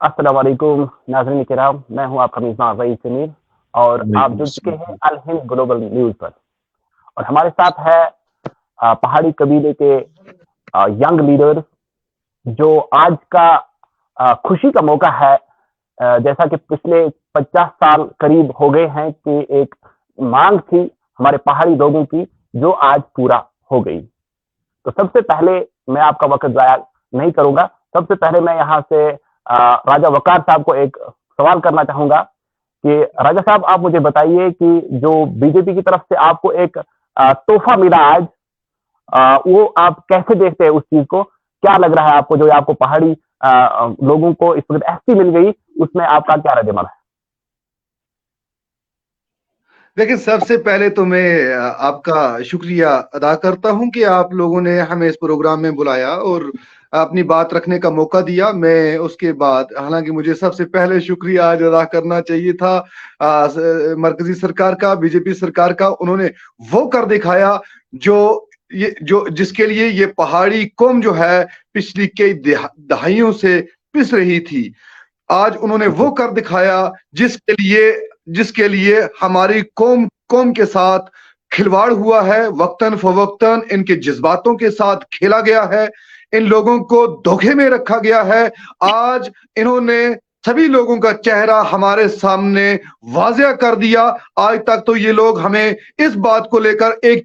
अस्सलाम वालेकुम नाज़रीन किराम, मैं हूँ आपका मेज़बान रईस जमील और आप वालेकुम जुड़ चुके अस्सलाम। हैं अल हिंद ग्लोबल न्यूज़ पर। और हमारे साथ है पहाड़ी कबीले के यंग लीडर्स जो आज का खुशी का मौका है, जैसा कि पिछले 50 साल करीब हो गए हैं कि एक मांग थी हमारे पहाड़ी लोगों की, जो आज पूरा हो गई। तो सबसे पहले मैं आपका वक़्त ज़ाया नहीं करूँगा। सबसे पहले मैं यहाँ से राजा वक़ार साहब को एक सवाल करना चाहूँगा कि राजा साहब, आप मुझे बताइए कि जो बीजेपी की तरफ से आपको एक तोहफ़ा मिला आज, वो आप कैसे देखते हैं उस चीज़ को? क्या लग रहा है आपको, जो आपको पहाड़ी लोगों को इस वक़्त एसटी मिल गई, उसमें आपका क्या रद्द-ए-अमल है? देखिए, सबसे पहले तो मैं आपका शुक्रिया अदा करता हूँ कि आप लोगों ने हमें इस प्रोग्राम में बुलाया और अपनी बात रखने का मौका दिया। मैं उसके बाद, हालाँकि मुझे सबसे पहले शुक्रिया आज अदा करना चाहिए था मरकज़ी सरकार का, बीजेपी सरकार का। उन्होंने वो कर दिखाया जो जिसके लिए ये पहाड़ी कौम जो है पिछली कई दहाइयों से पिस रही थी। आज उन्होंने वो जी, कर दिखाया जिसके लिए हमारी कौम कौम के साथ खिलवाड़ हुआ है। वक्तन फवक्तन इनके जज्बातों के साथ खेला गया है, इन लोगों को धोखे में रखा गया है। आज इन्होंने सभी लोगों का चेहरा हमारे सामने वाज़िया कर दिया। आज तक तो ये लोग हमें इस बात को लेकर एक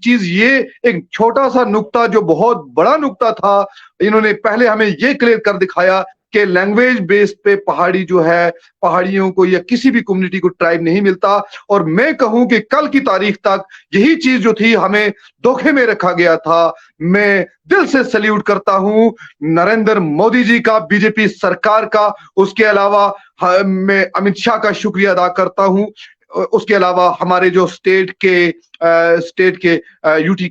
छोटा सा नुक्ता जो बहुत बड़ा नुक्ता था, इन्होंने पहले हमें ये क्लियर कर दिखाया कि लैंग्वेज बेस पे पहाड़ी जो है, पहाड़ियों को या किसी भी कम्युनिटी को ट्राइब नहीं मिलता। और मैं कहूं कि कल की तारीख तक यही चीज जो थी हमें धोखे में रखा गया था। मैं दिल से सल्यूट करता हूं नरेंद्र मोदी जी का, बीजेपी सरकार का। उसके अलावा मैं अमित शाह का शुक्रिया अदा करता हूं। उसके अलावा हमारे जो यूटी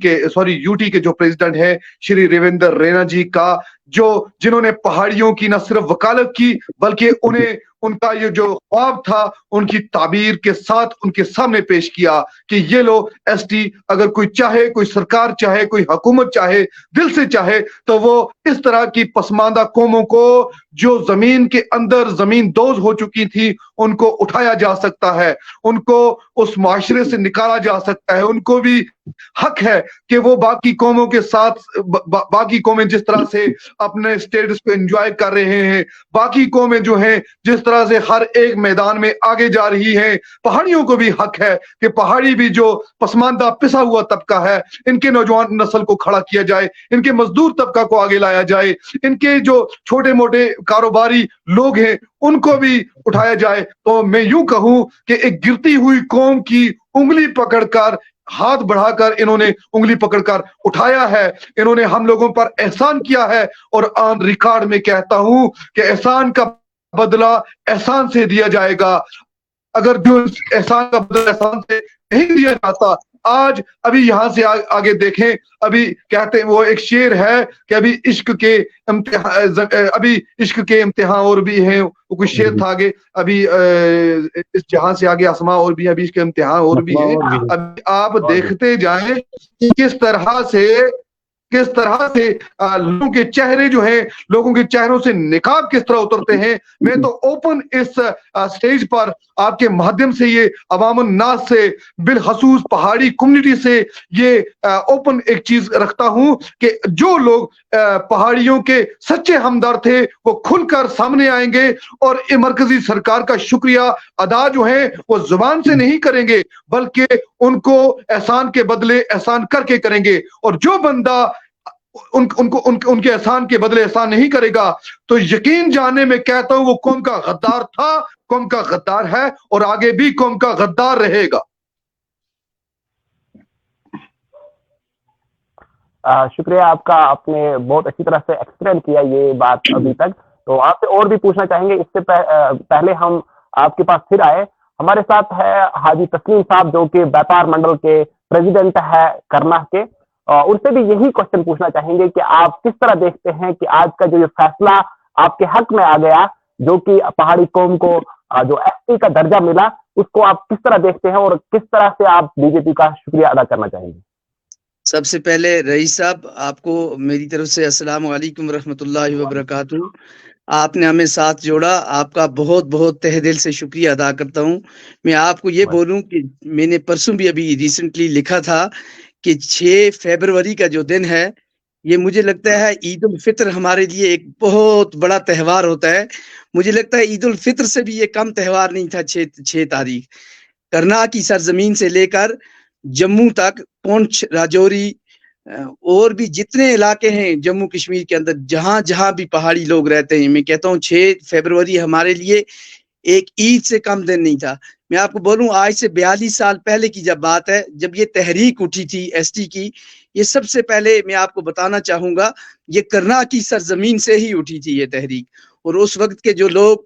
के जो प्रेसिडेंट है श्री रेवेंद्र रैना जी का, जिन्होंने पहाड़ियों की न सिर्फ वकालत की बल्कि जी। उन्हें उनका ये जो ख्वाब था उनकी ताबीर के साथ उनके सामने पेश किया कि ये लो एसटी, अगर कोई चाहे, कोई सरकार चाहे, कोई हुकूमत चाहे, दिल से चाहे, तो वो इस तरह की पसमानदा कौमों को जो जमीन के अंदर जमीन दोज हो चुकी थी उनको उठाया जा सकता है, उनको उस माशरे से निकाला जा सकता है। उनको भी हक है कि वो बाकी कौमों के साथ बाकी कौमें जिस तरह से अपने स्टेटस को एंजॉय कर रहे हैं, बाकी कौमें जो हैं जिस तरह से हर एक मैदान में आगे जा रही हैं, पहाड़ियों को भी हक है कि पहाड़ी भी जो पसमानदा पिसा हुआ तबका है, इनके नौजवान नस्ल को खड़ा किया जाए, इनके मजदूर तबका को आगे लाया जाए, इनके जो छोटे मोटे कारोबारी लोग हैं उनको भी उठाया जाए। तो मैं यूं कहूं कि एक गिरती हुई कौम की उंगली पकड़कर, हाथ बढ़ाकर इन्होंने उंगली पकड़कर उठाया है। इन्होंने हम लोगों पर एहसान किया है और ऑन रिकॉर्ड में कहता हूं कि एहसान का बदला एहसान से दिया जाएगा। अगर जो एहसान का बदला एहसान से नहीं दिया जाता, आज अभी यहां से आगे देखें, अभी कहते हैं वो एक शेर है कि अभी इश्क के इम्तिहान और भी हैं, वो कुछ शेर जी, था आगे, अभी इस जहां से आगे आसमां और भी, अभी इसके इम्तिहान और भी मसला हैं। और भी है। अभी आप और भी। देखते जाएं कि किस तरह से लोगों के चेहरे जो हैं, लोगों के चेहरों से निकाब किस तरह उतरते हैं। मैं तो ओपन इस स्टेज पर आपके माध्यम से ये अवामुन नास से, बिलखसूस पहाड़ी कम्युनिटी से ये ओपन एक चीज रखता हूं कि जो लोग पहाड़ियों के सच्चे हमदर्द थे वो खुलकर सामने आएंगे और मरकजी सरकार का शुक्रिया अदा जो है वो जुबान से नहीं करेंगे बल्कि उनको एहसान के बदले एहसान करके करेंगे। और जो बंदा उनके एहसान के बदले एहसान नहीं करेगा तो यकीन जाने में कहता हूं वो कौम का गद्दार था, कौम का गद्दार है और आगे भी कौम का गद्दार रहेगा। शुक्रिया आपका, आपने बहुत अच्छी तरह से एक्सप्लेन किया ये बात अभी तक। तो आपसे और भी पूछना चाहेंगे, इससे पहले हम आपके पास फिर आए। हमारे साथ है हाजी तस्लीम साहब, जो कि व्यापार मंडल के प्रेसिडेंट है करनाह के। उनसे भी यही क्वेश्चन पूछना चाहेंगे कि आप किस तरह देखते हैं कि आज का जो ये फैसला आपके हक में आ गया, जो कि पहाड़ी कौम को जो एसटी का दर्जा मिला, उसको आप किस तरह देखते हैं और किस तरह से आप बीजेपी का शुक्रिया अदा करना चाहेंगे? सबसे पहले रईस साहब, आपको मेरी तरफ से अस्सलाम वालेकुम रहमतुल्लाहि व बरकातहू। آپ نے ہمیں ساتھ جوڑا. آپ کا بہت بہت تہ دل سے شکریہ ادا کرتا ہوں. میں آپ کو یہ بولوں کہ میں نے پرسوں بھی ابھی ریسنٹلی لکھا تھا کہ 6 فروری کا جو دن ہے یہ مجھے لگتا ہے عید الفطر ہمارے لیے ایک بہت بڑا تہوار ہوتا ہے. مجھے لگتا ہے عید الفطر سے بھی یہ کم تہوار نہیں تھا. 6 تاریخ کرنا کی سرزمین سے لے کر جموں تک، پونچھ، راجوری اور بھی جتنے علاقے ہیں جموں کشمیر کے اندر، جہاں جہاں بھی پہاڑی لوگ رہتے ہیں، میں کہتا ہوں 6 فروری ہمارے لیے ایک عید سے کم دن نہیں تھا. میں آپ کو بولوں آج سے 42 سال پہلے کی جب بات ہے، جب یہ تحریک اٹھی تھی ایس ٹی کی، یہ سب سے پہلے میں آپ کو بتانا چاہوں گا یہ کرنا کی سرزمین سے ہی اٹھی تھی یہ تحریک. اور اس وقت کے جو لوگ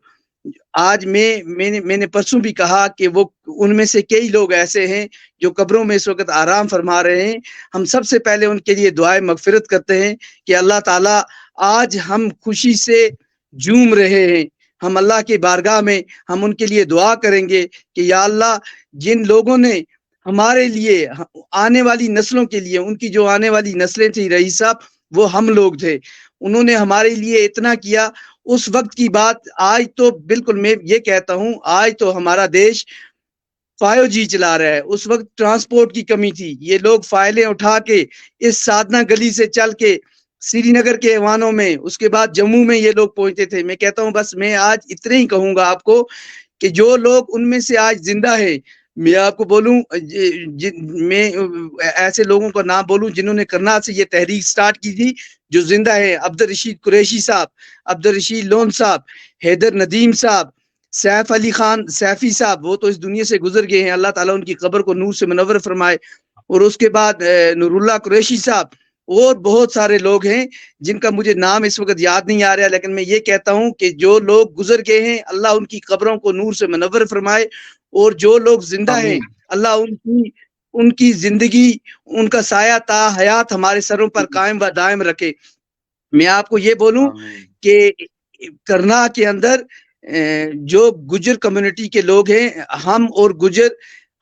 آج میں نے پرسوں بھی کہا کہ وہ ان میں سے کئی لوگ ایسے ہیں جو قبروں میں اس وقت آرام فرما رہے ہیں. ہم سب سے پہلے ان کے لیے دعائے مغفرت کرتے ہیں کہ اللہ تعالیٰ آج ہم خوشی سے جھوم رہے ہیں. ہم اللہ کی بارگاہ میں ہم ان کے لیے دعا کریں گے کہ یا اللہ جن لوگوں نے ہمارے لیے آنے والی نسلوں کے لیے، ان کی جو آنے والی نسلیں تھیں رئیس صاحب وہ ہم لوگ تھے، انہوں نے ہمارے لیے اتنا کیا. اس وقت کی بات آج تو بالکل میں یہ کہتا ہوں آج تو ہمارا دیش 5G چلا رہا ہے. اس وقت ٹرانسپورٹ کی کمی تھی، یہ لوگ فائلیں اٹھا کے اس سادنا گلی سے چل کے سری نگر کے ایوانوں میں، اس کے بعد جموں میں یہ لوگ پہنچتے تھے. میں کہتا ہوں بس میں آج اتنے ہی کہوں گا آپ کو کہ جو لوگ ان میں سے آج زندہ ہیں، میں آپ کو بولوں میں ایسے لوگوں کا نام بولوں جنہوں نے کرنا سے یہ تحریک سٹارٹ کی تھی جو زندہ ہے: عبدالرشید قریشی صاحب، عبدالرشید لون صاحب، حیدر ندیم صاحب، سیف علی خان سیفی صاحب، وہ تو اس دنیا سے گزر گئے ہیں، اللہ تعالیٰ ان کی قبر کو نور سے منور فرمائے. اور اس کے بعد نور اللہ قریشی صاحب اور بہت سارے لوگ ہیں جن کا مجھے نام اس وقت یاد نہیں آ رہا، لیکن میں یہ کہتا ہوں کہ جو لوگ گزر گئے ہیں اللہ ان کی قبروں کو نور سے منور فرمائے، اور جو لوگ زندہ ہیں اللہ ان کی زندگی، ان کا سایہ تا حیات ہمارے سروں پر قائم و دائم رکھے. میں آپ کو یہ بولوں کہ کرنا کے اندر جو گجر کمیونٹی کے لوگ ہیں، ہم اور گجر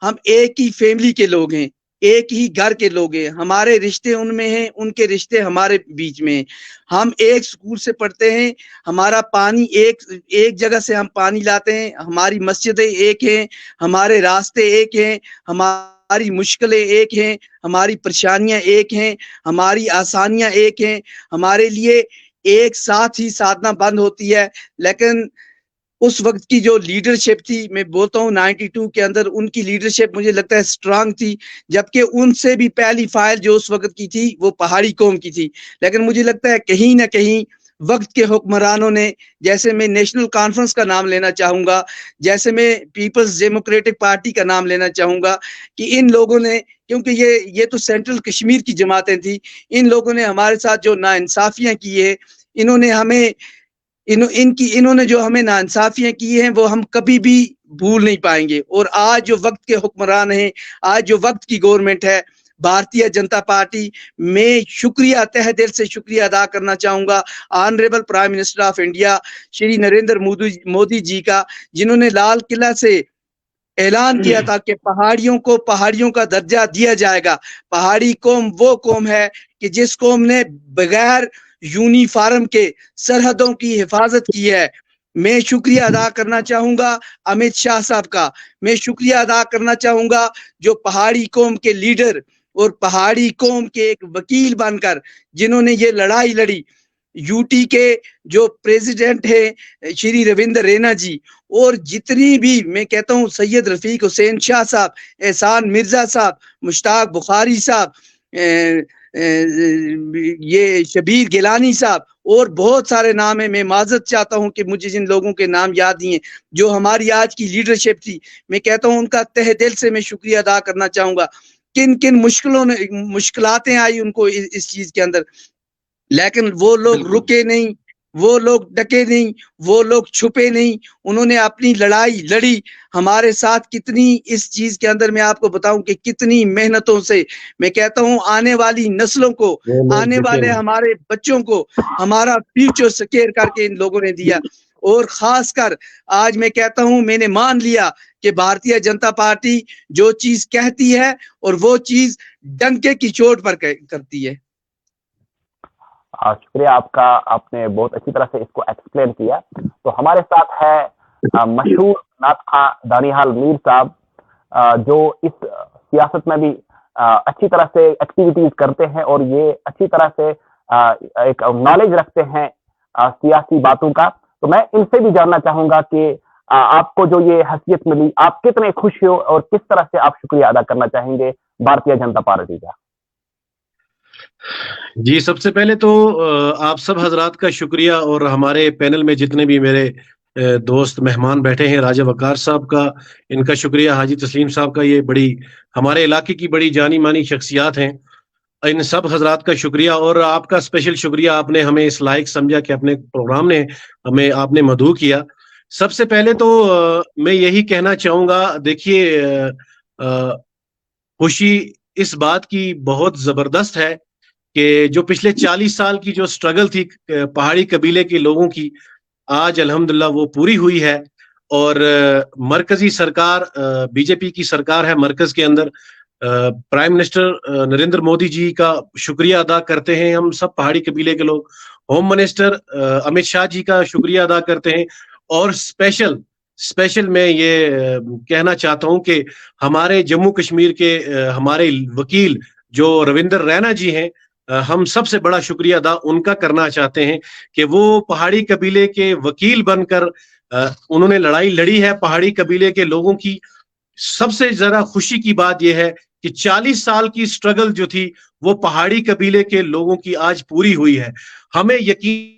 ہم ایک ہی فیملی کے لوگ ہیں، ایک ہی گھر کے لوگ ہیں. ہمارے رشتے ان میں ہیں، ان کے رشتے ہمارے بیچ میں ہیں. ہم ایک سکول سے پڑھتے ہیں، ہمارا پانی ایک جگہ سے ہم پانی لاتے ہیں، ہماری مسجدیں ایک ہیں، ہمارے راستے ایک ہیں، ہماری مشکلیں ایک ہیں، ہماری پریشانیاں ایک ہیں، ہماری آسانیاں ایک ہیں. ہمارے لیے ایک ساتھ ہی سادنا بند ہوتی ہے. لیکن اس وقت کی جو لیڈرشپ تھی، میں بولتا ہوں 92 کے اندر ان کی لیڈرشپ مجھے لگتا ہے سٹرانگ تھی، جبکہ ان سے بھی پہلی فائل جو اس وقت کی تھی وہ پہاڑی قوم کی تھی. لیکن مجھے لگتا ہے کہیں نہ کہیں وقت کے حکمرانوں نے، جیسے میں نیشنل کانفرنس کا نام لینا چاہوں گا، جیسے میں پیپلز ڈیموکریٹک پارٹی کا نام لینا چاہوں گا، کہ ان لوگوں نے، کیونکہ یہ تو سینٹرل کشمیر کی جماعتیں تھیں، ان لوگوں نے ہمارے ساتھ جو ناانصافیاں کی ہے، انہوں نے جو ہمیں ناانصافیاں کی ہیں وہ ہم کبھی بھی بھول نہیں پائیں گے. اور آج جو وقت کے حکمران ہیں، آج جو وقت کی گورنمنٹ ہے بھارتیہ جنتا پارٹی، میں شکریہ تہ دل سے شکریہ ادا کرنا چاہوں گا honourable prime minister of India Shri Narendra Modi ji کا، جنہوں نے لال قلعہ سے اعلان کیا تھا کہ پہاڑیوں کا درجہ دیا جائے گا. پہاڑی قوم وہ قوم ہے کہ جس قوم نے بغیر یونیفارم کے سرحدوں کی حفاظت کی ہے. میں شکریہ ادا کرنا چاہوں گا امت شاہ صاحب کا، میں شکریہ ادا کرنا چاہوں گا جو پہاڑی قوم کے لیڈر اور پہاڑی قوم کے ایک وکیل بن کر جنہوں نے یہ لڑائی لڑی. یو ٹی کے جو پریزیڈنٹ ہیں شری رویندر رینا جی، اور جتنی بھی میں کہتا ہوں سید رفیق حسین شاہ صاحب، احسان مرزا صاحب، مشتاق بخاری صاحب، یہ شبیر گیلانی صاحب، اور بہت سارے نام ہیں. میں معذرت چاہتا ہوں کہ مجھے جن لوگوں کے نام یاد نہیں ہیں جو ہماری آج کی لیڈرشپ تھی، میں کہتا ہوں ان کا تہ دل سے میں شکریہ ادا کرنا چاہوں گا. کن مشکلاتیں آئی ان کو اس چیز کے اندر، لیکن وہ لوگ رکے نہیں، وہ لوگ ڈکے نہیں، وہ لوگ چھپے نہیں، انہوں نے اپنی لڑائی لڑی ہمارے ساتھ. کتنی اس چیز کے اندر میں آپ کو بتاؤں کہ کتنی محنتوں سے، میں کہتا ہوں آنے والی نسلوں کو، آنے والے ہمارے بچوں کو ہمارا فیوچر سکیئر کر کے ان لوگوں نے دیا. اور خاص کر آج میں کہتا ہوں میں نے مان لیا کہ بھارتیہ جنتا پارٹی جو چیز کہتی ہے اور وہ چیز ڈنکے کی چوٹ پر کرتی ہے. शुक्रिया आपका, आपने बहुत अच्छी तरह से इसको एक्सप्लेन किया। तो हमारे साथ है मशहूर नात खां दानिहाल मीर साहब, जो इस सियासत में भी अच्छी तरह से एक्टिविटीज करते हैं और ये अच्छी तरह से एक नॉलेज रखते हैं सियासी बातों का। तो मैं इनसे भी जानना चाहूंगा कि आपको जो ये हैसियत मिली, आप कितने खुश हो और किस तरह से आप शुक्रिया अदा करना चाहेंगे भारतीय जनता पार्टी का? जी, सबसे पहले तो आप सब हजरात का शुक्रिया, और हमारे पैनल में जितने भी मेरे दोस्त मेहमान बैठे हैं, राजा वकार साहब का, इनका शुक्रिया, हाजी तस्लीम साहब का, ये बड़ी हमारे इलाके की बड़ी जानी मानी शख्सियात हैं, इन सब हजरात का शुक्रिया। और आपका स्पेशल शुक्रिया, आपने हमें इस लायक समझा कि अपने प्रोग्राम ने हमें आपने मदऊ किया। सबसे पहले तो मैं यही कहना चाहूँगा, देखिए खुशी इस बात की बहुत ज़बरदस्त है कि जो पिछले 40 साल की जो स्ट्रगल थी पहाड़ी कबीले के लोगों की, आज अल्हम्दुलिल्लाह वो पूरी हुई है। और मरकजी सरकार, बीजेपी की सरकार है मरकज के अंदर, प्राइम मिनिस्टर नरेंद्र मोदी जी का शुक्रिया अदा करते हैं हम सब पहाड़ी कबीले के लोग। होम मिनिस्टर अमित शाह जी का शुक्रिया अदा करते हैं। और स्पेशल मैं ये कहना चाहता हूं कि हमारे जम्मू कश्मीर के हमारे वकील जो रविंदर रैना जी हैं, हम सबसे बड़ा शुक्रिया अदा उनका करना चाहते हैं कि वो पहाड़ी कबीले के वकील बनकर उन्होंने लड़ाई लड़ी है पहाड़ी कबीले के लोगों की। सबसे ज्यादा खुशी की बात यह है कि 40 साल की स्ट्रगल जो थी वो पहाड़ी कबीले के लोगों की आज पूरी हुई है। हमें यकीन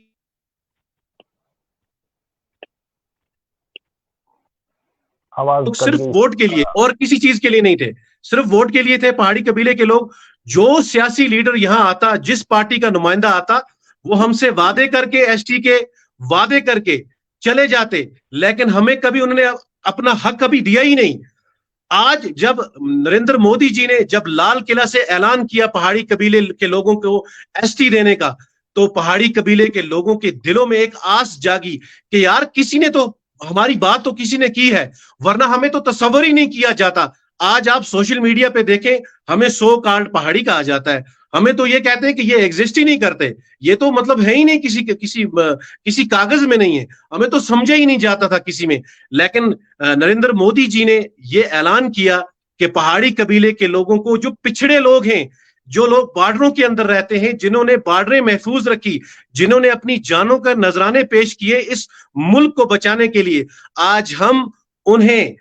तो सिर्फ वोट के लिए और किसी चीज के लिए नहीं थे, सिर्फ वोट के लिए थे पहाड़ी कबीले के लोग। जो सियासी लीडर यहां आता, जिस पार्टी का नुमाइंदा आता, वो हमसे वादे करके, एसटी के वादे करके चले जाते, लेकिन हमें कभी उन्होंने अपना हक कभी दिया ही नहीं। आज जब नरेंद्र मोदी जी ने जब लाल किला से ऐलान किया पहाड़ी कबीले के लोगों को एसटी देने का, तो पहाड़ी कबीले के लोगों के दिलों में एक आस जागी कि यार किसी ने तो हमारी बात तो किसी ने की है, वरना हमें तो तस्वर ही नहीं किया जाता। आज आप सोशल मीडिया पे देखें, हमें 100 कार्ड पहाड़ी कहा जाता है, हमें तो ये कहते हैं कि ये एग्जिस्ट ही नहीं करते, ये तो मतलब है ही नहीं, किसी कागज में नहीं है, हमें तो समझा ही नहीं जाता था किसी में। लेकिन नरेंद्र मोदी जी ने ये ऐलान किया कि पहाड़ी कबीले के लोगों को, जो पिछड़े लोग हैं, जो लोग बॉर्डरों के अंदर रहते हैं, जिन्होंने बॉर्डरें महफूज रखी, जिन्होंने अपनी जानों का नजराने पेश किए इस मुल्क को बचाने के लिए, आज हम उन्हें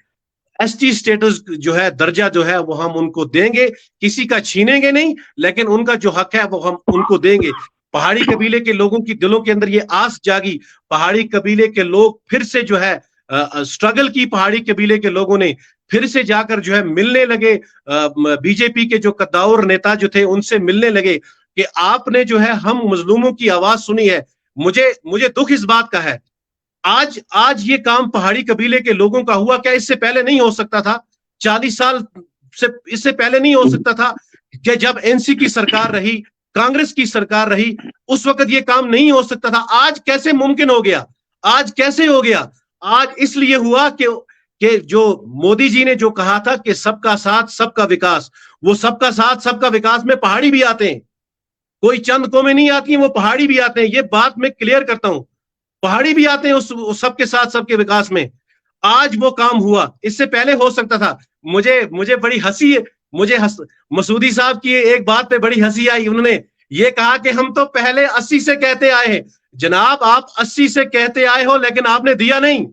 एसटी स्टेटस जो है, दर्जा जो है, वो हम उनको देंगे, किसी का छीनेंगे नहीं, लेकिन उनका जो हक है वो हम उनको देंगे। पहाड़ी कबीले के लोगों की दिलों के अंदर ये आस जागी, पहाड़ी कबीले के लोग फिर से जो है स्ट्रगल की, पहाड़ी कबीले के लोगों ने फिर से जाकर जो है मिलने लगे, बीजेपी के जो कद्दावर नेता जो थे उनसे मिलने लगे कि आपने जो है हम मजलूमों की आवाज सुनी है। मुझे दुख इस बात का है, आज ये काम पहाड़ी कबीले के लोगों का हुआ, क्या इससे पहले नहीं हो सकता था? 40 साल से इससे पहले नहीं हो सकता था कि जब एनसी की सरकार रही, कांग्रेस की सरकार रही, उस वक्त ये काम नहीं हो सकता था? आज कैसे मुमकिन हो गया? आज कैसे हो गया? आज इसलिए हुआ कि जो मोदी जी ने जो कहा था कि सबका साथ सबका विकास, वो सबका साथ सबका विकास में पहाड़ी भी आते हैं, कोई चंद कौमें नहीं आती हैं, वो पहाड़ी भी आते हैं। ये बात मैं क्लियर करता हूं, पहाड़ी भी आते हैं उस सबके साथ सबके विकास में। आज वो काम हुआ, इससे पहले हो सकता था। मुझे बड़ी हंसी है, मसूदी साहब की एक बात पे बड़ी हंसी आई। उन्होंने ये कहा कि हम तो पहले 80 से कहते आए हैं। जनाब, आप 80 से कहते आए हो, लेकिन आपने दिया नहीं,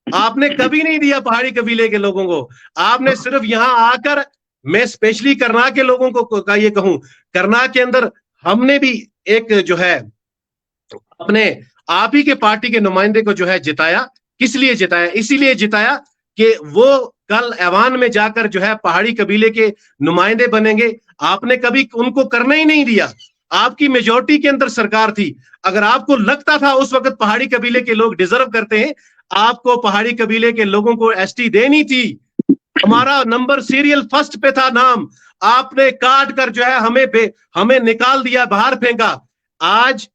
आपने कभी नहीं दिया पहाड़ी कबीले के लोगों को। आपने सिर्फ यहां आकर, मैं स्पेशली करनाल के लोगों को का ये कहूं, करनाल के अंदर हमने भी एक जो है अपने आप ही के पार्टी के नुमाइंदे को जो है जिताया। किस लिए जिताया? इसीलिए जिताया कि वो कल ऐवान में जाकर जो है पहाड़ी कबीले के नुमाइंदे बनेंगे। आपने कभी उनको करना ही नहीं दिया। आपकी मेजॉरिटी के अंदर सरकार थी। अगर आपको लगता था उस वक्त पहाड़ी कबीले के लोग डिजर्व करते हैं, आपको पहाड़ी कबीले के लोगों को एसटी देनी थी। हमारा नंबर सीरियल फर्स्ट पे था नाम, आपने काट कर जो है हमें निकाल दिया, बाहर फेंका। आज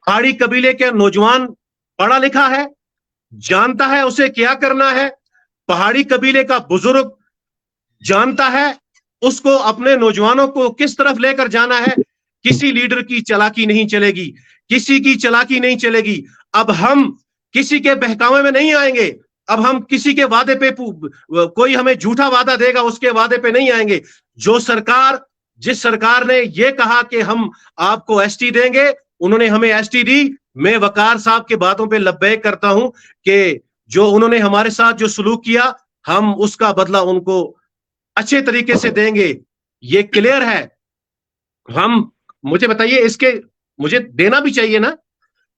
पहाड़ी कबीले के नौजवान पढ़ा लिखा है, जानता है उसे क्या करना है। पहाड़ी कबीले का बुजुर्ग जानता है उसको अपने नौजवानों को किस तरफ लेकर जाना है। किसी लीडर की चालाकी नहीं चलेगी, किसी की चालाकी नहीं चलेगी। अब हम किसी के बहकावे में नहीं आएंगे, अब हम किसी के वादे पे, कोई हमें झूठा वादा देगा उसके वादे पे नहीं आएंगे। जो सरकार, जिस सरकार ने ये कहा कि हम आपको एसटी देंगे, उन्होंने हमें एसटी दी। मैं वकार साहब के बातों पे लब्बैक करता हूं कि जो उन्होंने हमारे साथ जो सलूक किया, हम उसका बदला उनको अच्छे तरीके से देंगे, ये क्लियर है। हम, मुझे बताइए, इसके मुझे देना भी चाहिए ना,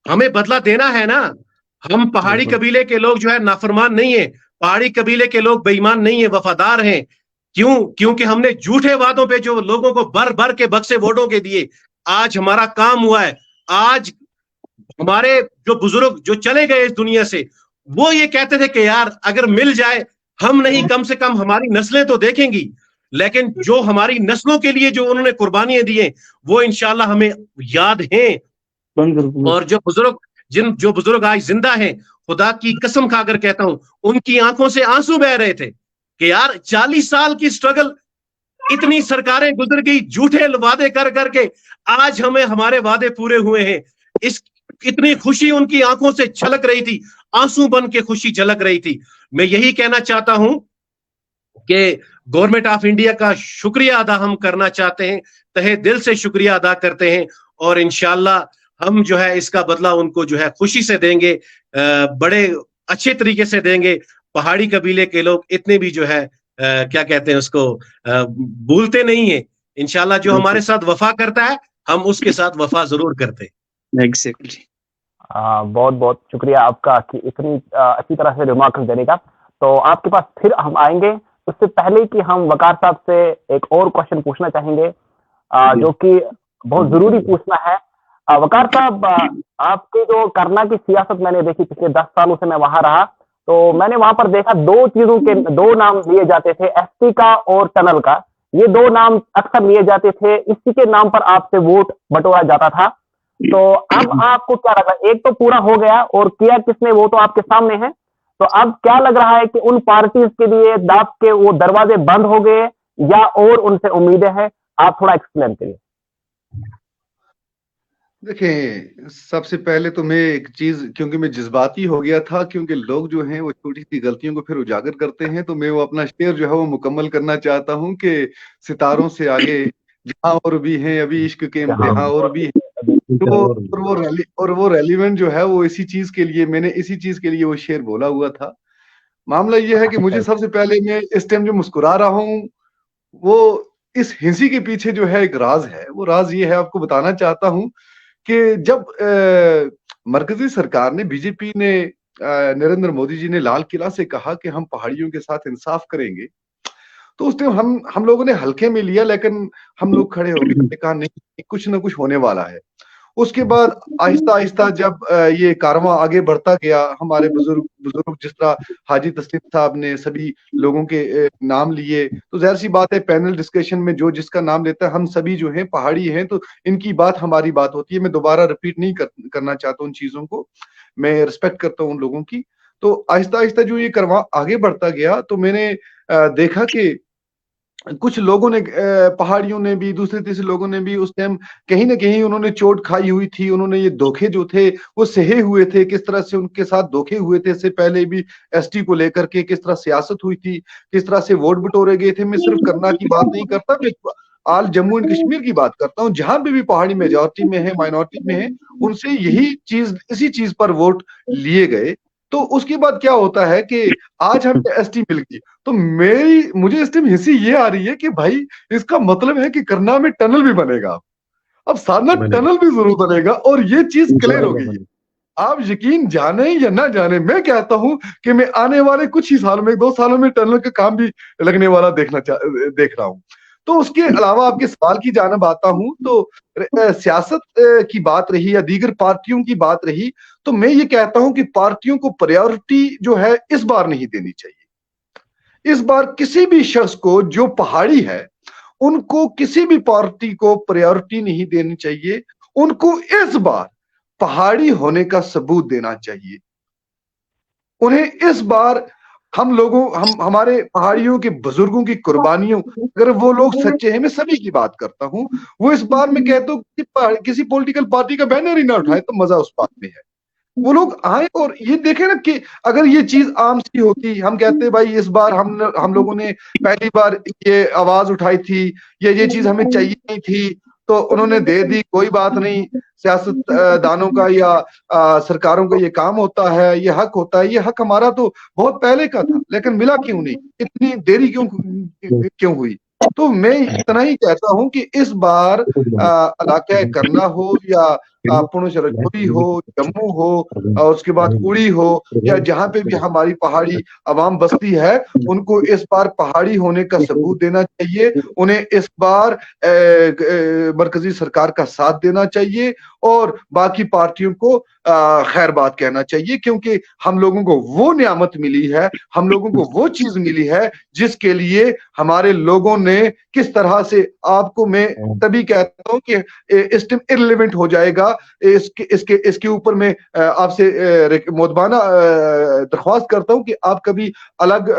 हमें बदला देना है ना। हम पहाड़ी कबीले के लोग जो है नाफरमान नहीं है, पहाड़ी कबीले के लोग बेईमान नहीं है, वफादार हैं। क्यों? क्योंकि हमने झूठे वादों पे जो लोगों को भर भर के बक्से वोटों के दिए, आज हमारा काम हुआ है। आज हमारे जो बुजुर्ग जो चले गए इस दुनिया से, वो ये कहते थे कि यार अगर मिल जाए, हम नहीं कम से कम हमारी नस्लें तो देखेंगी। लेकिन जो हमारी नस्लों के लिए जो उन्होंने कुर्बानियां दी हैं, वो इंशाल्लाह हमें याद हैं। और जो बुजुर्ग आज जिंदा हैं, खुदा की कसम खाकर कहता हूं, उनकी आंखों से आंसू बह रहे थे कि यार 40 साल की स्ट्रगल, इतनी सरकारें गुजर गई, झूठे वादे कर करके आज हमें हमारे वादे पूरे हुए हैं। इतनी खुशी उनकी आंखों से छलक रही थी, आंसू बन के खुशी झलक रही थी। मैं यही कहना चाहता हूं कि गवर्नमेंट ऑफ इंडिया का शुक्रिया अदा हम करना चाहते हैं, तहे दिल से शुक्रिया अदा करते हैं, और इंशाल्लाह हम जो है इसका बदला उनको जो है खुशी से देंगे, बड़े अच्छे तरीके से देंगे। पहाड़ी कबीले के लोग इतने भी जो है क्या कहते हैं उसको, भूलते नहीं है। इंशाल्लाह जो हमारे साथ वफा करता है, हम उसके साथ वफा जरूर करते हैं। एग्जैक्टली। बहुत बहुत शुक्रिया आपका कि इतनी अच्छी तरह से रिमार्क देने का। तो आपके पास फिर हम आएंगे, उससे पहले कि हम वकार साहब से एक और क्वेश्चन पूछना चाहेंगे, जो कि बहुत जरूरी पूछना है। वकार साहब, आपकी जो करना की सियासत मैंने देखी, पिछले 10 सालों से मैं वहां रहा, तो मैंने वहां पर देखा दो चीजों के दो नाम लिए जाते थे, एसटी का और टनल का। ये दो नाम अक्सर लिए जाते थे, इसी के नाम पर आपसे वोट बटोरा जाता था। तो अब आपको क्या लगा, एक तो पूरा हो गया और किया किसने वो तो आपके सामने है, तो अब क्या लग रहा है कि उन पार्टीज के लिए दाब के वो दरवाजे बंद हो गए या और उनसे उम्मीदें हैं? आप थोड़ा एक्सप्लेन करिए। देखिए, सबसे पहले तो मैं एक चीज, क्योंकि मैं जज्बाती हो गया था, क्योंकि लोग जो हैं वो छोटी सी गलतियों को फिर उजागर करते हैं, तो मैं वो अपना शेर जो है वो मुकम्मल करना चाहता हूं कि सितारों से आगे जहां और भी हैं अभी इश्क के इम्तिहान और भी हैं। तो वो रेलिवेंट जो है वो इसी चीज के लिए, मैंने इसी चीज के लिए वो शेर बोला हुआ था। मामला ये है कि मुझे सबसे पहले, मैं इस टाइम जो मुस्कुरा रहा हूँ, वो इस हंसी के पीछे जो है एक राज है। वो राज ये है, आपको बताना चाहता हूँ कि जब मरकजी सरकार ने, बीजेपी ने, नरेंद्र मोदी जी ने लाल किला से कहा कि हम पहाड़ियों के साथ इंसाफ करेंगे, तो उस टाइम हम लोगों ने हल्के में लिया, लेकिन हम लोग खड़े हो गए, कहा नहीं, कुछ ना कुछ होने वाला है। उसके बाद आहिस्ता आहिस्ता जब ये कारवां आगे बढ़ता गया, हमारे बुजुर्ग जिस तरह हाजी तस्लीम साहब ने सभी लोगों के नाम लिए, तो जाहिर सी बात है पैनल डिस्कशन में जो जिसका नाम लेता है, हम सभी जो हैं पहाड़ी हैं, तो इनकी बात हमारी बात होती है। मैं दोबारा रिपीट नहीं करना चाहता उन चीजों को, मैं रिस्पेक्ट करता हूँ उन लोगों की। तो आहिस्ता आहिस्ता जो ये कारवां आगे बढ़ता गया, तो मैंने देखा कि कुछ लोगों ने, पहाड़ियों ने भी, दूसरे तीसरे लोगों ने भी उस टाइम कहीं ना कहीं उन्होंने चोट खाई हुई थी, उन्होंने ये धोखे जो थे वो सहे हुए थे। किस तरह से उनके साथ धोखे हुए थे, इससे पहले भी एसटी को लेकर के किस तरह सियासत हुई थी, किस तरह से वोट बटोरे गए थे। मैं सिर्फ करना की बात नहीं करता, मैं आल जम्मू एंड कश्मीर की बात करता हूँ, जहां पे भी पहाड़ी मेजॉरिटी में है, माइनॉरिटी में है, उनसे यही चीज, इसी चीज पर वोट लिए गए। तो उसके बाद क्या होता है कि आज हमें एसटी मिल गई, तो मुझे इस टाइम हंसी ये आ रही है कि भाई इसका मतलब है कि करना में टनल भी बनेगा, अब साधना टनल भी जरूर बनेगा, और ये चीज क्लियर हो गई। आप यकीन जाने या ना जाने, मैं कहता हूं कि मैं आने वाले कुछ ही सालों में, 2 सालों में टनल का काम भी लगने वाला देख रहा हूं। तो उसके अलावा आपके सवाल की जानब आता हूं, तो सियासत की बात रही या दीगर पार्टियों की बात रही, तो मैं ये कहता हूं कि पार्टियों को प्रायोरिटी जो है इस बार नहीं देनी चाहिए। इस बार किसी भी शख्स को जो पहाड़ी है, उनको किसी भी पार्टी को प्रायोरिटी नहीं देनी चाहिए, उनको इस बार पहाड़ी होने का सबूत देना चाहिए। उन्हें इस बार ہمارے پہاڑیوں کے بزرگوں کی قربانیوں، اگر وہ لوگ سچے ہیں، میں سبھی کی بات کرتا ہوں، وہ اس بار میں کہتا ہوں کہ کسی پولیٹیکل پارٹی کا بینر ہی نہ اٹھائے تو مزہ اس بات میں ہے. وہ لوگ آئے اور یہ دیکھیں نا کہ اگر یہ چیز عام سی ہوتی، ہم کہتے بھائی اس بار ہم لوگوں نے پہلی بار یہ آواز اٹھائی تھی، یہ چیز ہمیں چاہیے نہیں تھی تو انہوں نے دے دی، کوئی بات نہیں، سیاست دانوں کا یا سرکاروں کا یہ کام ہوتا ہے، یہ حق ہوتا ہے، یہ حق ہمارا تو بہت پہلے کا تھا، لیکن ملا کیوں نہیں، اتنی دیری کیوں ہوئی. تو میں اتنا ہی کہتا ہوں کہ اس بار علاقہ کرنا ہو یا پونچھ رجوری ہو، جموں ہو، اور اس کے بعد اڑی ہو، یا جہاں پہ بھی ہماری پہاڑی عوام بستی ہے، ان کو اس بار پہاڑی ہونے کا ثبوت دینا چاہیے. انہیں اس بار مرکزی سرکار کا ساتھ دینا چاہیے اور باقی پارٹیوں کو خیر بات کہنا چاہیے، کیونکہ ہم لوگوں کو وہ نعمت ملی ہے، ہم لوگوں کو وہ چیز ملی ہے جس کے لیے ہمارے لوگوں نے کس طرح سے، آپ کو میں تبھی کہتا ہوں کہ اس ٹائم ارریلیونٹ ہو جائے گا، اس کے اوپر میں آپ سے مودبانہ درخواست کرتا ہوں کہ آپ کبھی الگ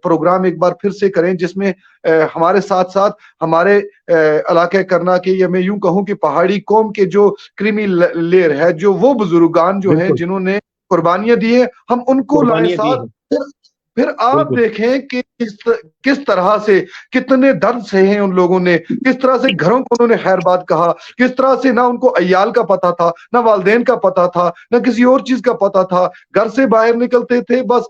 پروگرام ایک بار پھر سے کریں، جس میں ہمارے ساتھ ساتھ ہمارے علاقہ کرنا کے، یا میں یوں کہوں کہ پہاڑی قوم کے جو کریمی لیئر ہے، جو وہ بزرگان جو ہیں جنہوں نے قربانیاں دی ہیں، ہم ان کو لائیں ساتھ. پھر آپ دیکھیں کہ کس طرح سے کتنے درد سے ہیں ان لوگوں نے، کس طرح سے گھروں کو انہوں نے خیر بات کہا، کس طرح سے نہ ان کو عیال کا پتہ تھا، نہ والدین کا پتہ تھا، نہ کسی اور چیز کا پتہ تھا، گھر سے باہر نکلتے تھے، بس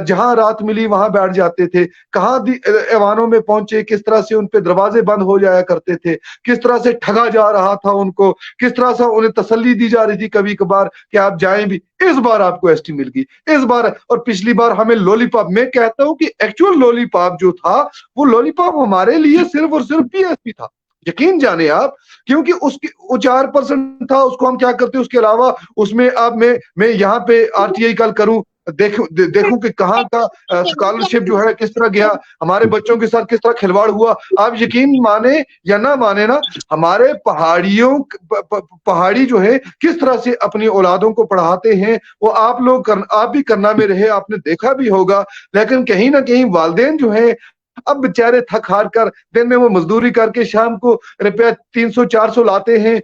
جہاں رات ملی وہاں بیٹھ جاتے تھے، کہاں ایوانوں میں پہنچے، کس طرح سے ان پہ دروازے بند ہو جایا کرتے تھے، کس طرح سے ٹھگا جا رہا تھا ان کو، کس طرح سے انہیں تسلی دی جا رہی تھی کبھی کبھار کہ آپ جائیں بھی. اس بار آپ کو ایس ٹی مل گئی اس بار، اور پچھلی بار ہمیں لولی پاپ. میں کہتا ہوں کہ ایکچوئل لولی پاپ جو تھا، وہ لولی پاپ ہمارے لیے صرف اور صرف پی ایس پی تھا، یقین جانے آپ، کیونکہ اس کی 4% تھا، اس کو ہم کیا کرتے، اس کے علاوہ اس میں آپ میں یہاں پہ آر ٹی آئی کل کروں، دیکھوں کہ کہاں کا اسکالرشپ جو ہے کس طرح گیا، ہمارے بچوں کے ساتھ کس طرح کھلواڑ ہوا. آپ یقین مانے یا نہ مانے نا، ہمارے پہاڑی جو ہے کس طرح سے اپنی اولادوں کو پڑھاتے ہیں، وہ آپ بھی کرنا میں رہے، آپ نے دیکھا بھی ہوگا. لیکن کہیں نہ کہیں والدین جو ہیں اب بیچارے تھک ہار کر دن میں وہ مزدوری کر کے شام کو روپیہ 300-400 لاتے ہیں،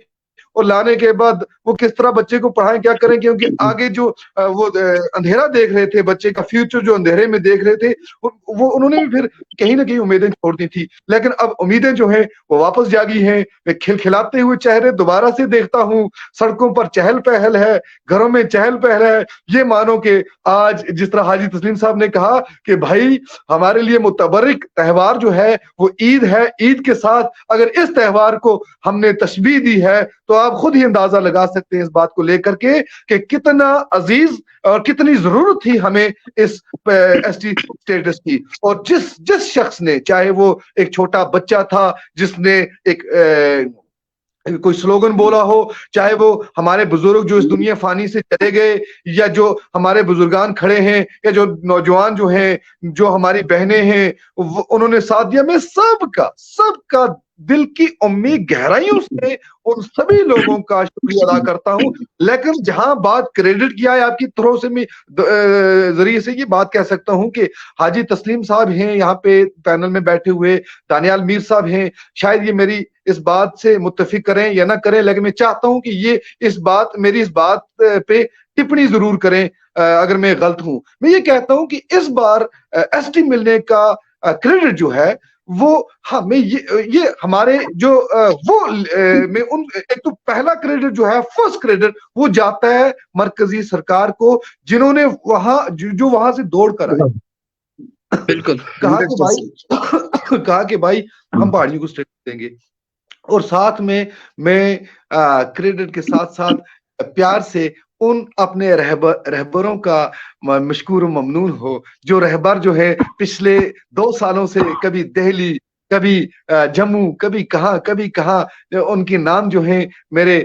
اور لانے کے بعد وہ کس طرح بچے کو پڑھائیں، کیا کریں، کیونکہ آگے جو وہ اندھیرا دیکھ رہے تھے، بچے کا فیوچر جو اندھیرے میں دیکھ رہے تھے، وہ انہوں نے بھی پھر کہیں نہ کہیں امیدیں چھوڑ دی تھی. لیکن اب امیدیں جو ہیں وہ واپس جاگی ہیں. میں کھلکھلاتے ہوئے چہرے دوبارہ سے دیکھتا ہوں، سڑکوں پر چہل پہل ہے، گھروں میں چہل پہل ہے. یہ مانو کہ آج جس طرح حاجی تسلیم صاحب نے کہا کہ بھائی ہمارے لیے متبرک تہوار جو ہے وہ عید ہے، عید کے ساتھ اگر اس تہوار کو ہم نے تشبیہ دی ہے تو آپ خود ہی اندازہ لگا سکتے ہیں اس بات کو لے کر کے کہ کتنا عزیز اور کتنی ضرورت تھی ہمیں اس ایس ٹی اسٹیٹس کی. اور جس شخص نے، چاہے وہ ایک چھوٹا بچہ تھا جس نے ایک کوئی سلوگن بولا ہو، چاہے وہ ہمارے بزرگ جو اس دنیا فانی سے چلے گئے، یا جو ہمارے بزرگان کھڑے ہیں، یا جو نوجوان جو ہیں، جو ہماری بہنیں ہیں، انہوں نے ساتھ دیا. میں سب کا دل کی امید گہرائیوں سے ان سبھی لوگوں کا شکریہ ادا کرتا ہوں. لیکن جہاں بات کریڈٹ کیا ہے، آپ کی طرف سے میں ذریعے سے یہ بات کہہ سکتا ہوں کہ حاجی تسلیم صاحب ہیں یہاں پہ پینل میں بیٹھے ہوئے، دانیال میر صاحب ہیں، شاید یہ میری اس بات سے متفق کریں یا نہ کریں، لیکن میں چاہتا ہوں کہ یہ میری اس بات پہ ٹپڑی ضرور کریں اگر میں غلط ہوں. میں یہ کہتا ہوں کہ اس بار ایس ٹی ملنے کا کریڈٹ جو ہے وہ ہمیں یہ ہمارے جو وہ میں ان ایک تو پہلا کریڈٹ جو ہے، فرسٹ کریڈٹ وہ جاتا ہے مرکزی سرکار کو، جنہوں نے وہاں سے دوڑ کر آئے. بالکل کہا کہ بھائی ہم پہاڑیوں کو اسٹیٹس دیں گے. اور ساتھ میں کریڈٹ کے ساتھ ساتھ پیار سے ان اپنے رہبروں کا مشکور و ممنون ہو، جو رہبر جو ہے پچھلے 2 سالوں سے کبھی دہلی، کبھی جموں، کبھی کہاں ان کے نام جو ہیں میرے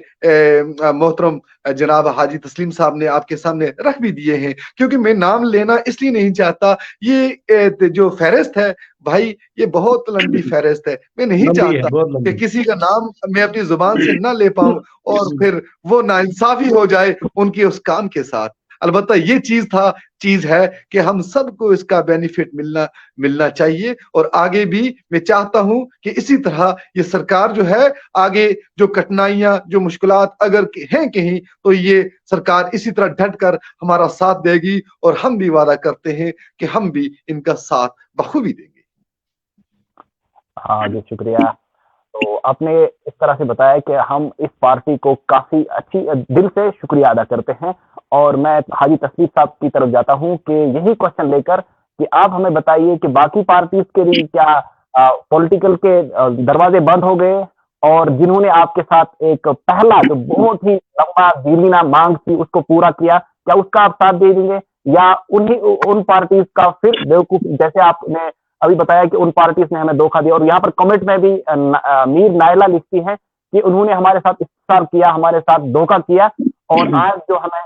محترم جناب حاجی تسلیم صاحب نے آپ کے سامنے رکھ بھی دیے ہیں. کیونکہ میں نام لینا اس لیے نہیں چاہتا، یہ جو فہرست ہے بھائی یہ بہت لمبی فہرست ہے، میں نہیں چاہتا کہ کسی کا نام میں اپنی زبان سے نہ لے پاؤں اور پھر وہ ناانصافی ہو جائے ان کے اس کام کے ساتھ. अलबत्ता ये चीज है कि हम सबको इसका बेनिफिट मिलना चाहिए। और आगे भी मैं चाहता हूं कि इसी तरह ये सरकार जो है आगे जो कठिनाइयां जो मुश्किलात अगर हैं कहीं तो ये सरकार इसी तरह डट कर हमारा साथ देगी और हम भी वादा करते हैं कि हम भी इनका साथ बखूबी देंगे। हाँ जी, शुक्रिया। तो आपने इस तरह से बताया कि हम इस पार्टी को काफी अच्छी दिल से शुक्रिया अदा करते हैं। और मैं हाजी तस्लीम साहब की तरफ जाता हूं कि यही क्वेश्चन लेकर कि आप हमें बताइए कि बाकी पार्टीज के लिए क्या पॉलिटिकल के दरवाजे बंद हो गए और जिन्होंने आपके साथ एक पहला जो बहुत ही लंबा दीर्घिना मांग थी उसको पूरा किया, क्या उसका आप साथ दे देंगे या उन पार्टीज का फिर बेवकूफ, जैसे आपने अभी बताया कि उन पार्टीज ने हमें धोखा दिया। और यहाँ पर कमेंट में भी मीर नायला लिखती है कि उन्होंने हमारे साथ इस्तेसार किया, हमारे साथ धोखा किया और आज जो हमें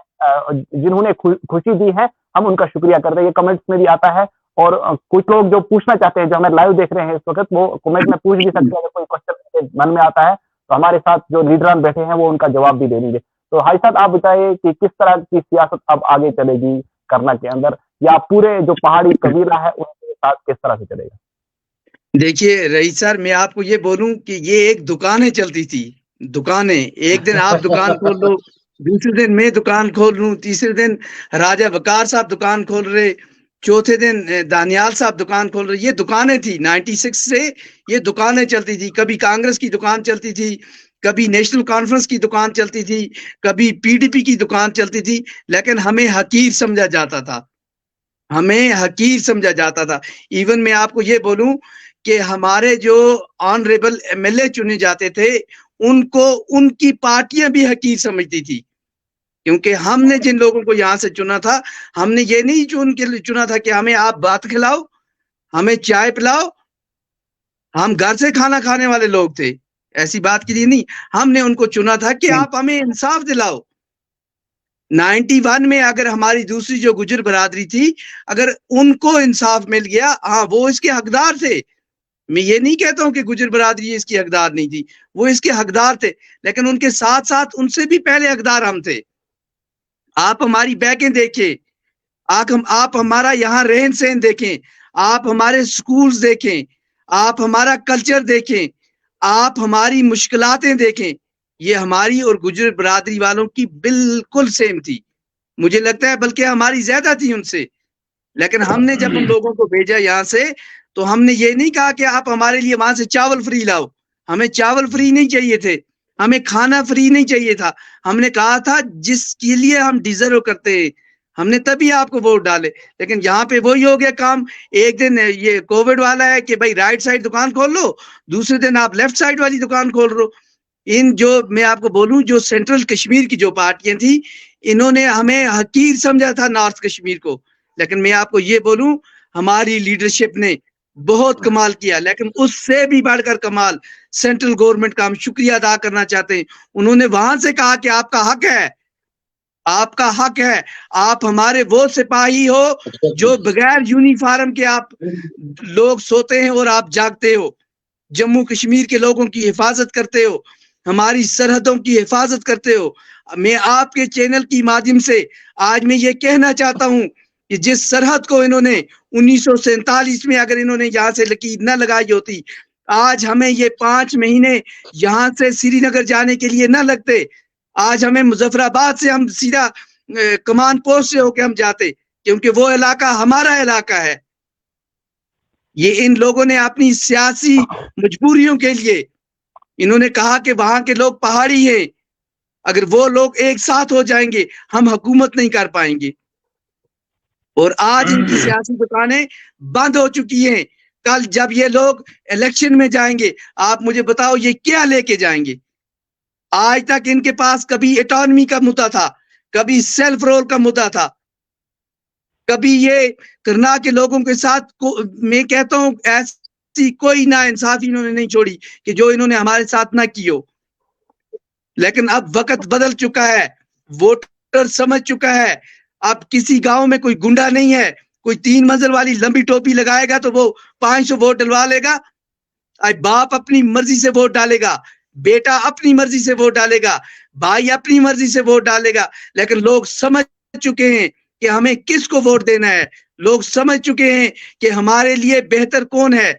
जिन्होंने खुशी दी है हम उनका शुक्रिया करते हैं। ये कमेंट्स में भी आता है। और कुछ लोग जो पूछना चाहते हैं, जो हमें लाइव देख रहे हैं इस वक्त, वो कमेंट में पूछ भी सकते हैं। अगर कोई क्वेश्चन मन में आता है तो हमारे साथ जो लीडरान बैठे हैं वो उनका जवाब भी दे देंगे। तो हाई साहब आप बताइए कि किस तरह की सियासत अब आगे चलेगी करना के अंदर, या पूरे जो पहाड़ी कबीला है उनके साथ किस तरह से चलेगा? देखिए रईस सर, मैं आपको ये बोलूं कि ये एक दुकानें चलती थी, दुकानें। एक दिन आप दुकान खोल लो, दूसरे दिन मैं दुकान खोल लूं, तीसरे दिन राजा वकार साहब दुकान खोल रहे, चौथे दिन दानियाल साहब दुकान खोल रहे। ये दुकानें थी 96 से, ये दुकानें चलती थी। कभी कांग्रेस की दुकान चलती थी, कभी नेशनल कॉन्फ्रेंस की दुकान चलती थी, कभी पीडीपी की दुकान चलती थी, लेकिन हमें हकीर समझा जाता था, हमें हकीर समझा जाता था। इवन मैं आपको ये बोलूं कि हमारे जो ऑनरेबल एमएलए चुने जाते थे उनको उनकी पार्टियां भी हकीर समझती थी, क्योंकि हमने जिन लोगों को यहाँ से चुना था, हमने ये नहीं चुना था कि हमें आप बात खिलाओ, हमें चाय पिलाओ, हम घर से खाना खाने वाले लोग थे, ऐसी बात के लिए नहीं। हमने उनको चुना था कि आप हमें इंसाफ दिलाओ। 91 में अगर हमारी दूसरी जो गुजर बरादरी थी, अगर उनको इंसाफ मिल गया, हाँ वो इसके हकदार थे। मैं ये नहीं कहता हूं कि गुजर बरादरी इसकी हकदार नहीं थी, वो इसके हकदार थे, लेकिन उनके साथ साथ उनसे भी पहले हकदार हम थे। आप हमारी बैकें देखें, आप हमारा यहाँ रहन सहन देखें, आप हमारे स्कूल्स देखें, आप हमारा कल्चर देखें, आप हमारी मुश्किलातें देखें, ये हमारी और गुजर बरादरी वालों की बिल्कुल सेम थी। मुझे लगता है बल्कि हमारी ज्यादा थी उनसे। लेकिन हमने जब उन लोगों को भेजा यहाँ से, तो हमने ये नहीं कहा कि आप हमारे लिए वहां से चावल फ्री लाओ। हमें चावल फ्री नहीं चाहिए थे, हमें खाना फ्री नहीं चाहिए था। हमने कहा था जिसके लिए हम डिजर्व करते हैं, हमने तभी आपको वोट डाले। लेकिन यहाँ पे वही हो गया काम। एक दिन ये कोविड वाला है कि भाई राइट साइड दुकान खोल लो, दूसरे दिन आप लेफ्ट साइड वाली दुकान खोल लो। इन जो मैं आपको बोलूं, जो सेंट्रल कश्मीर की जो पार्टियां थी, इन्होंने हमें हकीर समझा था नॉर्थ कश्मीर को। लेकिन मैं आपको ये बोलूं, हमारी लीडरशिप ने बहुत कमाल किया। लेकिन उससे भी बढ़कर कमाल सेंट्रल गवर्नमेंट का हम शुक्रिया अदा करना चाहते हैं। उन्होंने वहां से कहा कि आपका हक है, आपका हक है, आप हमारे वो सिपाही हो जो बगैर यूनिफॉर्म के आप लोग सोते हैं और आप जागते हो, जम्मू कश्मीर के लोगों की हिफाजत करते हो, हमारी सरहदों की हिफाजत करते हो। मैं आपके चैनल की माध्यम से आज मैं ये कहना चाहता हूं कि जिस सरहद को इन्होंने 1947 में अगर इन्होंने यहाँ से लकीर न लगाई होती, आज हमें ये 5 महीने यहाँ से श्रीनगर जाने के लिए न लगते। आज हमें मुजफ्फराबाद से हम सीधा कमान पोस्ट से होके हम जाते, क्योंकि वो इलाका हमारा इलाका है। ये इन लोगों ने अपनी सियासी मजबूरियों के लिए इन्होंने कहा कि वहां के लोग पहाड़ी हैं, अगर वो लोग एक साथ हो जाएंगे हम हुकूमत नहीं कर पाएंगे। और आज इनकी सियासी दुकानें बंद हो चुकी हैं। कल जब ये लोग इलेक्शन में जाएंगे, आप मुझे बताओ ये क्या लेके जाएंगे? आज तक इनके पास कभी ऑटोनॉमी का मुद्दा था, कभी सेल्फ रोल का मुद्दा था, कभी ये करना के लोगों के साथ मैं कहता हूं ऐसी कोई ना इंसाफी इन्होंने नहीं छोड़ी कि जो इन्होंने हमारे साथ ना की हो। लेकिन अब वक्त बदल चुका है, वोटर समझ चुका है। अब किसी गांव में कोई गुंडा नहीं है, कोई 3 मंजिल वाली लंबी टोपी लगाएगा तो वो 500 वोट डलवा लेगा। बाप अपनी मर्जी से वोट डालेगा, बेटा अपनी मर्जी से वोट डालेगा, भाई अपनी मर्जी से वोट डालेगा। लेकिन लोग समझ چکے ہیں کہ ہمیں کس کو ووٹ دینا ہے, لوگ سمجھ چکے ہیں کہ ہمارے لیے بہتر کون ہے.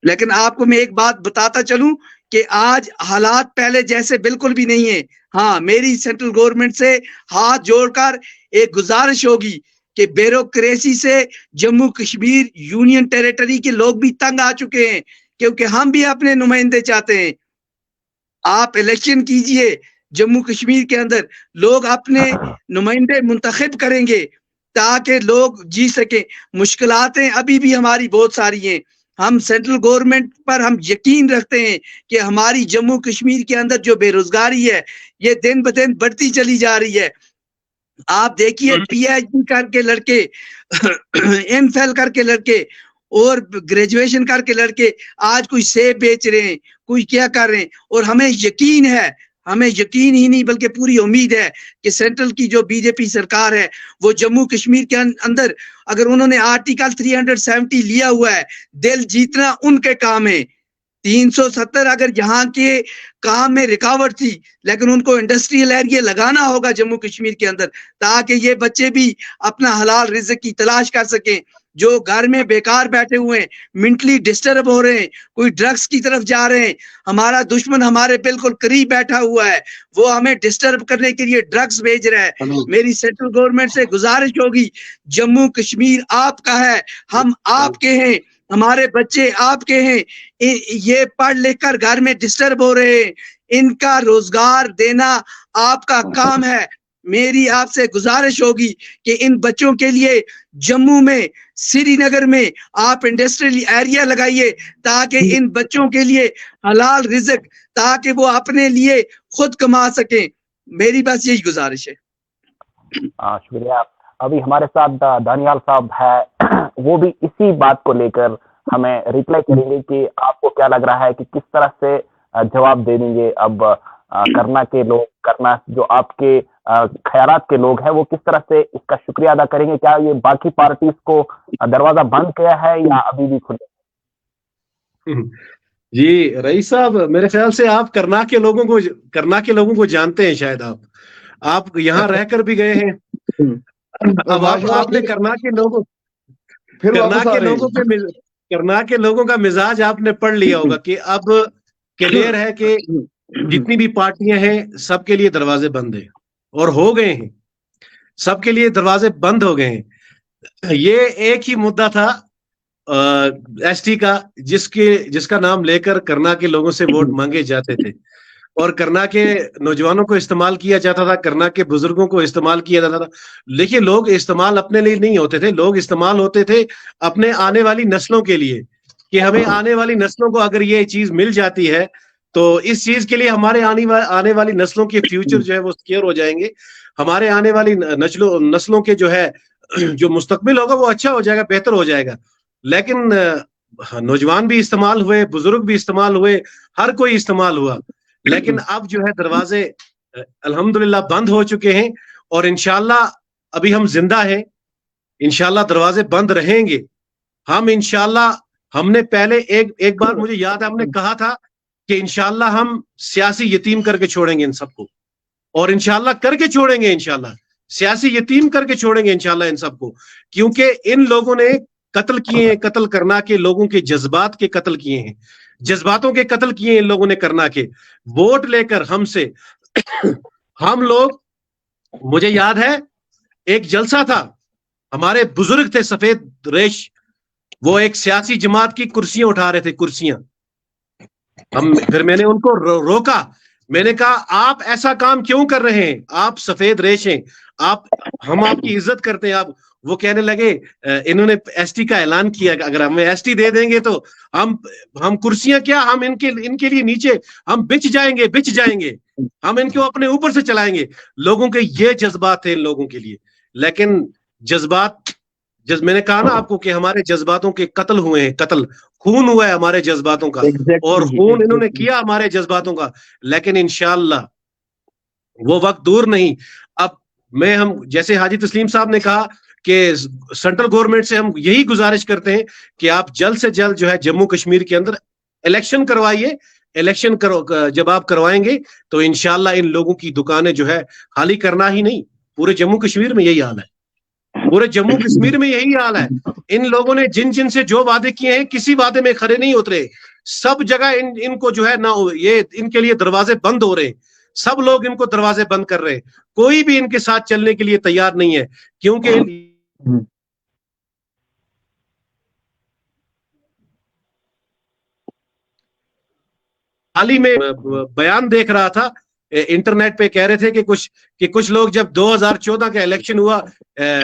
لیکن آپ کو میں ایک بات بتاتا چلوں کہ آج حالات پہلے جیسے بالکل بھی نہیں ہیں. ہاں, میری سینٹرل گورنمنٹ سے ہاتھ جوڑ کر ایک گزارش ہوگی کہ بیوروکریسی سے جموں کشمیر یونین ٹیریٹری کے لوگ بھی تنگ آ چکے ہیں, کیونکہ ہم بھی اپنے نمائندے چاہتے ہیں. آپ الیکشن کیجئے, جموں کشمیر کے اندر لوگ اپنے نمائندے منتخب کریں گے تاکہ لوگ جی سکیں. مشکلاتیں ابھی بھی ہماری بہت ساری ہیں. ہم سینٹرل گورنمنٹ پر ہم یقین رکھتے ہیں کہ ہماری جموں کشمیر کے اندر جو بے روزگاری ہے یہ دن بدن بڑھتی چلی جا رہی ہے. آپ دیکھیے پی ایچ ڈی کر کے لڑکے, ایم فل کر کے لڑکے اور گریجویشن کر کے لڑکے آج کوئی سیب بیچ رہے ہیں, کوئی کیا کر رہے ہیں. اور ہمیں یقین ہے, ہمیں یقین ہی نہیں بلکہ پوری امید ہے کہ سینٹرل کی جو بی جے پی سرکار ہے وہ جموں کشمیر کے اندر اگر انہوں نے آرٹیکل 370 لیا ہوا ہے, دل جیتنا ان کے کام ہے. 370 اگر یہاں کے کام میں رکاوٹ تھی, لیکن ان کو انڈسٹریل ایریا لگانا ہوگا جموں کشمیر کے اندر تاکہ یہ بچے بھی اپنا حلال رزق کی تلاش کر سکیں. جو گھر میں بیکار بیٹھے ہوئے ہیں, منٹلی ڈسٹرب ہو رہے ہیں, کوئی ڈرگز کی طرف جا رہے ہیں. ہمارا دشمن ہمارے بالکل قریب بیٹھا ہوا ہے, وہ ہمیں ڈسٹرب کرنے کے لیے ڈرگز بھیج رہا ہے. میری سینٹرل گورنمنٹ سے گزارش ہوگی, جموں کشمیر آپ کا ہے, ہم آپ کے ہیں, ہمارے بچے آپ کے ہیں. یہ پڑھ لکھ کر گھر میں ڈسٹرب ہو رہے ہیں, ان کا روزگار دینا آپ کا کام ہے. میری آپ سے گزارش ہوگی کہ ان بچوں کے لیے جموں میں, سری نگر میں آپ انڈسٹریل ایریا لگائیے تاکہ ان بچوں کے لیے حلال رزق, تاکہ وہ اپنے لیے خود کما سکیں. میری بس یہی گزارش ہے. شکریہ. ابھی ہمارے ساتھ دانیال صاحب ہے, وہ بھی اسی بات کو لے کر ہمیں ریپلائی کریں گے کہ آپ کو کیا لگ رہا ہے کہ کس طرح سے جواب دے دیں گے اب کرنا کے لوگ, کرنا جو آپ کے خیالات کے لوگ ہیں وہ کس طرح سے اس کا شکریہ ادا کریں گے. کیا یہ باقی پارٹیز کو دروازہ بند کیا ہے یا ابھی بھی کھلے؟ جی رئیس صاحب, میرے خیال سے آپ کرنا کے لوگوں کو جانتے ہیں, شاید آپ یہاں رہ کر بھی گئے ہیں. اب آپ نے کرنا کے لوگوں کا مزاج آپ نے پڑھ لیا ہوگا کہ اب کلیئر ہے کہ جتنی بھی پارٹیاں ہیں سب کے لیے دروازے بند ہیں, اور ہو گئے ہیں, سب کے لیے دروازے بند ہو گئے ہیں. یہ ایک ہی مدعا تھا ایس ٹی کا, جس کا نام لے کر کرنا کے لوگوں سے ووٹ مانگے جاتے تھے, اور کرنا کے نوجوانوں کو استعمال کیا جاتا تھا, کرنا کے بزرگوں کو استعمال کیا جاتا تھا. لیکن لوگ استعمال اپنے لیے نہیں ہوتے تھے, لوگ استعمال ہوتے تھے اپنے آنے والی نسلوں کے لیے, کہ ہمیں آنے والی نسلوں کو اگر یہ چیز مل جاتی ہے تو اس چیز کے لیے ہمارے آنے والی نسلوں کے فیوچر جو ہے وہ سکیور ہو جائیں گے. ہمارے آنے والی نسلوں کے جو مستقبل ہوگا وہ اچھا ہو جائے گا, بہتر ہو جائے گا. لیکن نوجوان بھی استعمال ہوئے, بزرگ بھی استعمال ہوئے, ہر کوئی استعمال ہوا. لیکن اب جو ہے دروازے الحمدللہ بند ہو چکے ہیں, اور انشاءاللہ ابھی ہم زندہ ہیں, انشاءاللہ دروازے بند رہیں گے. ہم انشاءاللہ, ہم نے پہلے ایک بار مجھے یاد ہے ہم نے کہا تھا کہ انشاءاللہ ہم سیاسی یتیم کر کے چھوڑیں گے ان سب کو, اور انشاءاللہ کر کے چھوڑیں گے, انشاءاللہ سیاسی یتیم کر کے چھوڑیں گے انشاءاللہ ان سب کو. کیونکہ ان لوگوں نے قتل کیے ہیں, قتل کرنا کے لوگوں کے جذبات کے قتل کیے ہیں, جذباتوں کے قتل کیے ہیں ان لوگوں نے کرنا کے. ووٹ لے کر ہم سے ہم لوگ, مجھے یاد ہے ایک جلسہ تھا, ہمارے بزرگ تھے سفید ریش, وہ ایک سیاسی جماعت کی کرسیاں اٹھا رہے تھے, کرسیاں. پھر میں نے ان کو روکا, میں نے کہا آپ ایسا کام کیوں کر رہے ہیں, آپ سفید ریش ہیں, ہم آپ کی عزت کرتے ہیں. آپ وہ کہنے لگے انہوں نے ایس ٹی کا اعلان کیا, اگر ہمیں ایس ٹی دے دیں گے تو ہم کرسیاں کیا, ہم ان کے لیے نیچے ہم بچ جائیں گے, ہم ان کو اپنے اوپر سے چلائیں گے. لوگوں کے یہ جذبات تھے ان لوگوں کے لیے. لیکن میں نے کہا نا آپ کو کہ ہمارے جذباتوں کے قتل ہوئے ہیں, خون ہوا ہے ہمارے جذباتوں کا, اور خون انہوں نے کیا ہمارے جذباتوں کا. لیکن انشاءاللہ وہ وقت دور نہیں. اب ہم جیسے حاجی تسلیم صاحب نے کہا کہ سینٹرل گورنمنٹ سے ہم یہی گزارش کرتے ہیں کہ آپ جلد سے جلد جو ہے جموں کشمیر کے اندر الیکشن کروائیے, इलेक्शन जब आप करवाएंगे तो इंशाल्लाह इन लोगों की दुकानें जो है खाली करना ही नहीं, पूरे जम्मू कश्मीर में यही हाल है, पूरे जम्मू कश्मीर में यही हाल है। इन लोगों ने जिन से जो वादे किए हैं किसी वादे में खरे नहीं उतरे, सब जगह इनको जो है ना ये इनके लिए दरवाजे बंद हो रहे हैं, सब लोग इनको दरवाजे बंद कर रहे हैं, कोई भी इनके साथ चलने के लिए तैयार नहीं है, क्योंकि हाल ही में बयान देख रहा था इंटरनेट पे, कह रहे थे कि कुछ लोग जब 2014 का इलेक्शन हुआ,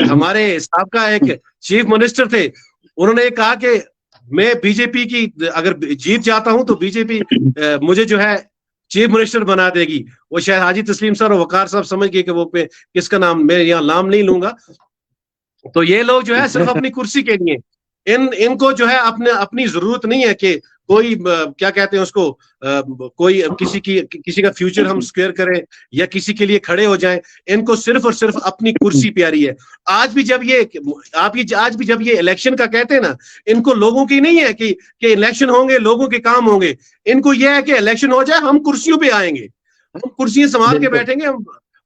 हमारे साबका एक चीफ मिनिस्टर थे, उन्होंने कहा कि मैं बीजेपी की अगर जीत जाता हूं तो बीजेपी मुझे जो है चीफ मिनिस्टर बना देगी। वो शायद हाजी तस्लीम सर और वकार साहब समझ गए कि वो पे किसका नाम, मैं यहाँ नाम नहीं लूंगा। तो ये लोग जो है सिर्फ अपनी कुर्सी के लिए, इनको जो है अपनी जरूरत नहीं है कि कोई क्या कहते हैं उसको, कोई किसी का फ्यूचर हम स्क्वेयर करें या किसी के लिए खड़े हो जाएं, इनको सिर्फ और सिर्फ अपनी कुर्सी प्यारी है। आज भी जब ये इलेक्शन का कहते हैं ना, इनको लोगों की नहीं है कि इलेक्शन होंगे लोगों के काम होंगे, इनको यह है कि इलेक्शन हो जाए, हम कुर्सियों पे आएंगे, हम कुर्सियां संभाल के बैठेंगे,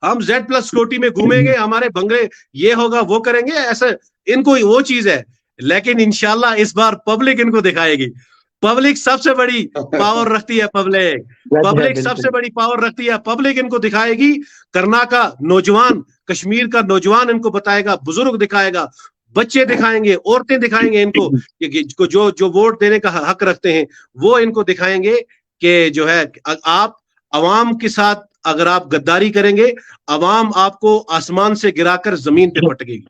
हम Z+ सिक्योरिटी में घूमेंगे, हमारे बंगले ये होगा वो करेंगे, ऐसा इनको वो चीज है। लेकिन इंशाल्लाह इस बार पब्लिक इनको दिखाएगी, पब्लिक सबसे बड़ी पावर रखती है, पब्लिक सबसे बड़ी पावर रखती है, पब्लिक इनको दिखाएगी। करना का नौजवान, कश्मीर का नौजवान इनको बताएगा, बुजुर्ग दिखाएगा, बच्चे दिखाएंगे, औरतें दिखाएंगे इनको, जो वोट देने का हक रखते हैं वो इनको दिखाएंगे कि जो है आप अवाम के साथ अगर आप गद्दारी करेंगे, अवाम आपको आसमान से गिराकर जमीन पे पटकेगी।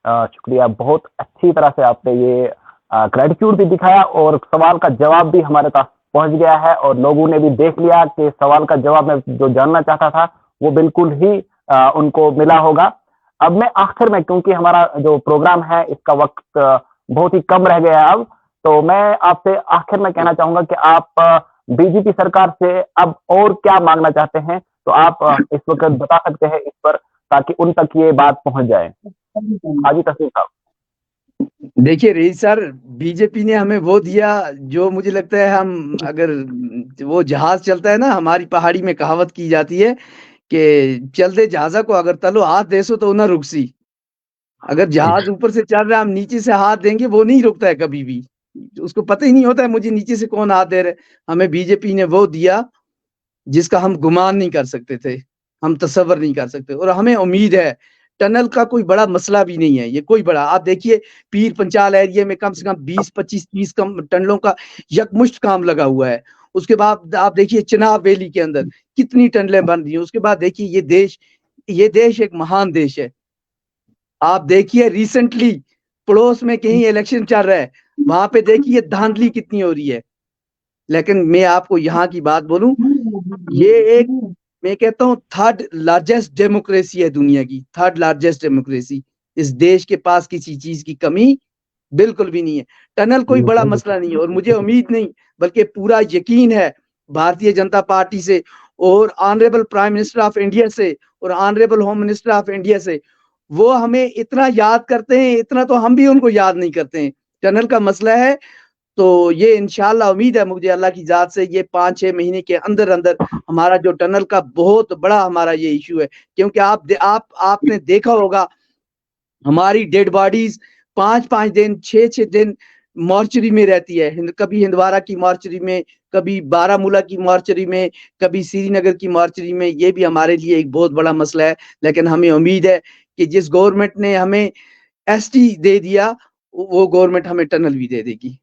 शुक्रिया, बहुत अच्छी तरह से आपने ये ग्रेटिट्यूड भी दिखाया और सवाल का जवाब भी हमारे पास पहुंच गया है और लोगों ने भी देख लिया कि सवाल का जवाब मैं जो जानना चाहता था वो बिल्कुल ही उनको मिला होगा। अब मैं आखिर में, क्योंकि हमारा जो प्रोग्राम है इसका वक्त बहुत ही कम रह गया है अब, तो मैं आपसे आखिर में कहना चाहूंगा कि आप बीजेपी सरकार से अब और क्या मांगना चाहते हैं, तो आप इस वक्त बता सकते हैं इस पर, ताकि उन तक ये बात पहुंच जाए। हाजी तस्लीम साहब। देखिए रईस सर, बीजेपी ने हमें वो दिया जो मुझे लगता है, हम अगर वो जहाज चलता है ना, हमारी पहाड़ी में कहावत की जाती है कि चलते जहाजा को अगर तलो हाथ देसो तो ना रुकसी। अगर जहाज ऊपर से चल रहा है, हम नीचे से हाथ देंगे, वो नहीं रुकता है कभी भी, उसको पता ही नहीं होता है मुझे नीचे से कौन हाथ दे रहे। हमें बीजेपी ने वो दिया जिसका हम गुमान नहीं कर सकते थे, हम तसव्वुर नहीं कर सकते, और हमें उम्मीद है टनल का कोई बड़ा मसला भी नहीं है ये, कोई बड़ा, आप देखिए पीर पंचाल एरिया में कम से कम 20-25-30 टनलों का यकमुश्त काम लगा हुआ है। उसके बाद आप देखिए चिनाब वैली के अंदर कितनी टनलें बन रही हैं। उसके बाद देखिए ये देश एक महान देश है। आप देखिए रिसेंटली पड़ोस में कहीं इलेक्शन चल रहा है, वहां पे देखिए धांधली कितनी हो रही है। लेकिन मैं आपको यहाँ की बात बोलूं, ये एक, मैं कहता हूँ थर्ड लार्जेस्ट डेमोक्रेसी है दुनिया की, थर्ड लार्जेस्ट डेमोक्रेसी। इस देश के पास किसी चीज की कमी बिल्कुल भी नहीं है। टनल कोई बड़ा मसला नहीं है, और मुझे उम्मीद नहीं बल्कि पूरा यकीन है भारतीय जनता पार्टी से और honourable prime minister of India से और honourable home minister of India से, वो हमें इतना याद करते हैं, इतना तो हम भी उनको याद नहीं करते हैं। टनल का मसला है तो ये इंशाल्लाह उम्मीद है मुझे अल्लाह की जात से, ये 5-6 महीने के अंदर अंदर हमारा जो टनल का बहुत बड़ा हमारा ये इशू है। क्योंकि आपने देखा होगा हमारी डेड बॉडीज 5-5 दिन 6-6 दिन मॉर्चरी में रहती है, कभी हिंदवारा की मॉर्चरी में, कभी बारामूला की मॉर्चरी में, कभी श्रीनगर की मॉर्चरी में। ये भी हमारे लिए एक बहुत बड़ा मसला है। लेकिन हमें उम्मीद है कि जिस गवर्नमेंट ने हमें ST दे दिया, वो गवर्नमेंट हमें टनल भी दे देगी।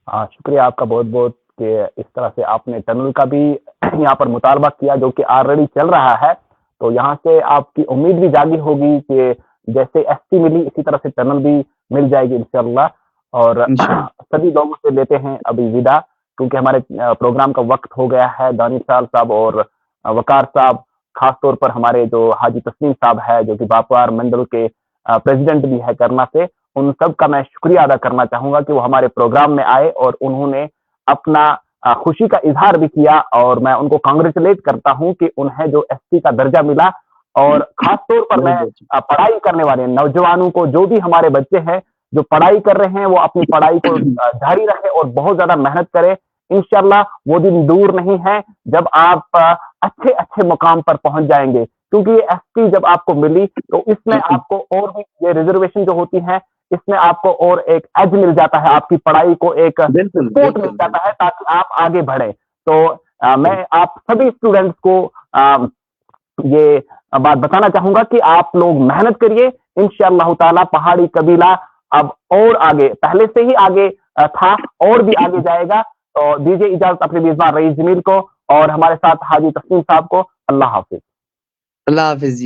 शुक्रिया आपका बहुत बहुत कि इस तरह से आपने टनल का भी यहाँ पर मुतालबा किया जो कि ऑलरेडी चल रहा है। तो यहाँ से आपकी उम्मीद भी जागी होगी कि जैसे ST मिली इसी तरह से टनल भी मिल जाएगी इंशाल्लाह। और सभी लोगों से लेते हैं अभी विदा, क्योंकि हमारे प्रोग्राम का वक्त हो गया है। दानिश साहब और वकार साहब, खास तौर पर हमारे जो हाजी तस्लीम साहब है जो कि व्यापार मंडल के प्रेसिडेंट भी है करना से, उन सब का मैं शुक्रिया अदा करना चाहूंगा कि वो हमारे प्रोग्राम में आए और उन्होंने अपना खुशी का इजहार भी किया। और मैं उनको कांग्रेचुलेट करता हूं कि उन्हें जो ST का दर्जा मिला। और खास तौर पर मैं पढ़ाई करने वाले नौजवानों को, जो भी हमारे बच्चे हैं جو پڑھائی کر رہے ہیں وہ اپنی پڑھائی کو جاری رکھے اور بہت زیادہ محنت کرے. انشاءاللہ وہ دن دور نہیں ہے جب آپ اچھے اچھے مقام پر پہنچ جائیں گے, کیونکہ یہ ایس ٹی جب آپ کو ملی تو اس میں آپ کو اور بھی یہ ریزرویشن جو ہوتی ہے اس میں آپ کو اور ایک ایج مل جاتا ہے, آپ کی پڑھائی کو ایک سپورٹ مل جاتا ہے تاکہ آپ آگے بڑھیں. تو میں آپ سبھی اسٹوڈنٹس کو یہ بات بتانا چاہوں گا کہ آپ لوگ محنت کریے, انشاءاللہ تعالی پہاڑی قبیلہ اب اور آگے, پہلے سے ہی آگے تھا اور بھی آگے جائے گا. تو دیجیے اجازت اپنے میزبان رئیس جمیل کو اور ہمارے ساتھ حاجی تسلیم صاحب کو. اللہ حافظ. اللہ حافظ.